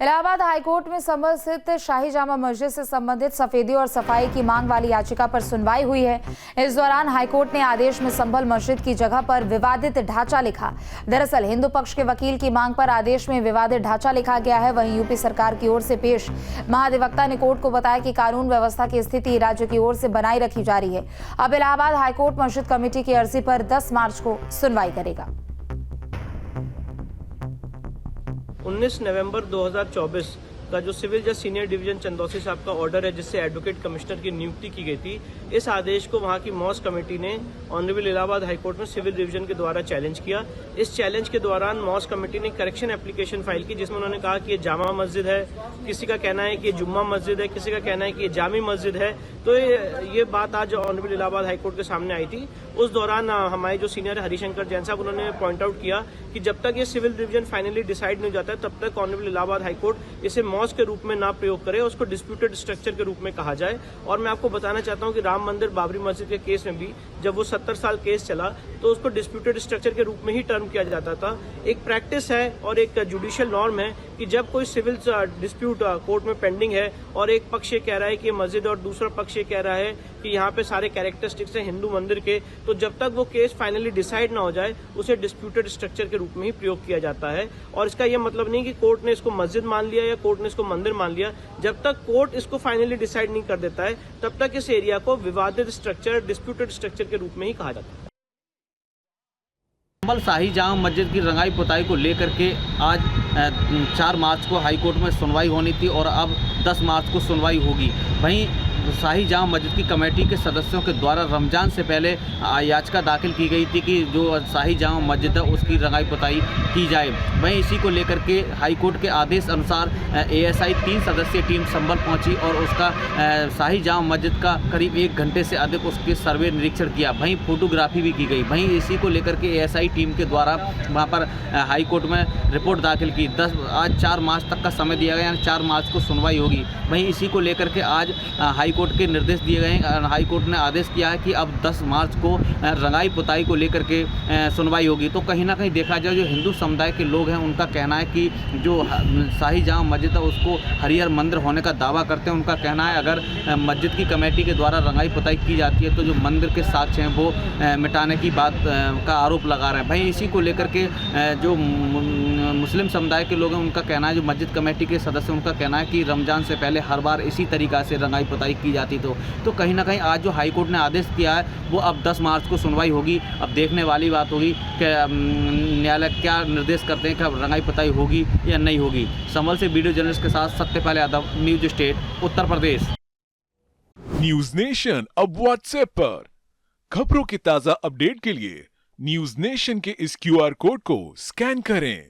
Allahabad high court में संभल स्थित शाही जामा मस्जिद से संबंधित सफेदी और सफाई की मांग वाली याचिका पर सुनवाई हुई है। इस दौरान हाईकोर्ट ने आदेश में संभल मस्जिद की जगह पर विवादित ढांचा लिखा। दरअसल हिंदू पक्ष के वकील की मांग पर आदेश में विवादित ढांचा लिखा गया है। वहीं यूपी सरकार की ओर से पेश महाधिवक्ता ने कोर्ट को बताया कि कानून व्यवस्था की स्थिति राज्य की ओर से बनाई रखी जा रही है। अब इलाहाबाद हाईकोर्ट मस्जिद कमेटी की अर्जी पर 10 मार्च को सुनवाई करेगा। 19 नवंबर 2024 का जो सिविल जज सीनियर डिवीजन चंदौसी साहब का ऑर्डर है, जिससे एडवोकेट कमिश्नर की नियुक्ति की गई थी, इस आदेश को वहां की मॉस्क कमेटी ने ऑनरेबल इलाहाबाद हाईकोर्ट में सिविल डिवीजन के द्वारा चैलेंज किया। इस चैलेंज के दौरान मॉस्क कमेटी ने करेक्शन एप्लीकेशन फाइल की, जिसमें उन्होंने कहा कि ये जामा मस्जिद है, किसी का कहना है कि ये जुम्मा मस्जिद है, किसी का कहना है कि ये जामी मस्जिद है। तो ये बात आज ऑनरेबल इलाहाबाद हाईकोर्ट के सामने आई थी। उस दौरान हमारे जो सीनियर हरिशंकर जैन साहब, उन्होंने पॉइंट आउट किया कि जब तक ये सिविल डिवीजन फाइनली डिसाइड नहीं हो जाता है, तब तक ऑनरेबल इलाहाबाद हाईकोर्ट इसे मॉस्क के रूप में ना प्रयोग करे, उसको डिस्प्यूटेड स्ट्रक्चर के रूप में कहा जाए। और मैं आपको बताना चाहता हूं कि राम मंदिर बाबरी मस्जिद के केस में भी जब वो 70 साल केस चला तो उसको डिस्प्यूटेड स्ट्रक्चर के रूप में ही टर्म किया जाता था। एक प्रैक्टिस है और एक जुडिशियल नॉर्म है कि जब कोई सिविल डिस्प्यूट कोर्ट में पेंडिंग है और एक पक्ष ये कह रहा है कि ये मस्जिद और दूसरा पक्ष ये कह रहा है कि यहाँ पे सारे कैरेक्टरिस्टिक्स हैं हिंदू मंदिर के, तो जब तक वो केस फाइनली डिसाइड ना हो जाए उसे डिस्प्यूटेड स्ट्रक्चर के रूप में ही प्रयोग किया जाता है। और इसका यह मतलब नहीं कि कोर्ट ने इसको मस्जिद मान लिया या कोर्ट ने इसको मंदिर मान लिया। जब तक कोर्ट इसको फाइनली डिसाइड नहीं कर देता है, तब तक इस एरिया को विवादित स्ट्रक्चर, डिस्प्यूटेड स्ट्रक्चर के रूप में ही कहा जाता है। संभल शाही जामा मस्जिद की रंगाई पुताई को लेकर के आज 4 मार्च को हाईकोर्ट में सुनवाई होनी थी और अब 10 मार्च को सुनवाई होगी। वहीं शाही जामा मस्जिद की कमेटी के सदस्यों के द्वारा रमज़ान से पहले याचिका दाखिल की गई थी कि जो शाही जामा मस्जिद है उसकी रंगाई पुताई की जाए। वहीं इसी को लेकर के हाईकोर्ट के आदेश अनुसार एएसआई 3 सदस्यीय टीम संभल पहुंची और उसका शाही जामा मस्जिद का करीब 1 घंटे से अधिक उसके सर्वे निरीक्षण किया। वहीं फोटोग्राफी भी की गई। वहीं इसी को लेकर के एएसआई टीम के द्वारा वहाँ पर हाईकोर्ट में रिपोर्ट दाखिल की। आज 4 मार्च तक का समय दिया गया, यानी 4 मार्च को सुनवाई होगी। वहीं इसी को लेकर के आज हाईकोर्ट के निर्देश दिए गए हैं। हाईकोर्ट ने आदेश किया है कि अब 10 मार्च को रंगाई पुताई को लेकर के सुनवाई होगी। तो कहीं ना कहीं देखा जाए, जो हिंदू समुदाय के लोग हैं उनका कहना है कि जो शाही जामा मस्जिद है उसको हरिहर मंदिर होने का दावा करते हैं। उनका कहना है अगर मस्जिद की कमेटी के द्वारा रंगाई पुताई की जाती है तो जो मंदिर के साक्ष्य हैं वो मिटाने की बात का आरोप लगा रहे हैं। भाई इसी को लेकर के जो मुस्लिम समुदाय के लोग हैं उनका कहना है, जो मस्जिद कमेटी के सदस्य उनका कहना है कि रमज़ान से पहले हर बार इसी तरीक़ा से रंगाई पुताई की जाती। तो कहीं ना कहीं आज जो हाईकोर्ट ने आदेश किया है वो अब 10 मार्च को सुनवाई होगी। अब देखने वाली बात होगी कि न्यायालय क्या निर्देश करते हैं कि अब रंगाई पुताई होगी या नहीं होगी। संभल से वीडियो जर्नलिस्ट के साथ Satyapal Yadav, news state, Uttar Pradesh. News nation अब व्हाट्सएप पर खबरों की ताजा अपडेट के लिए न्यूज नेशन के इस QR कोड को स्कैन करें।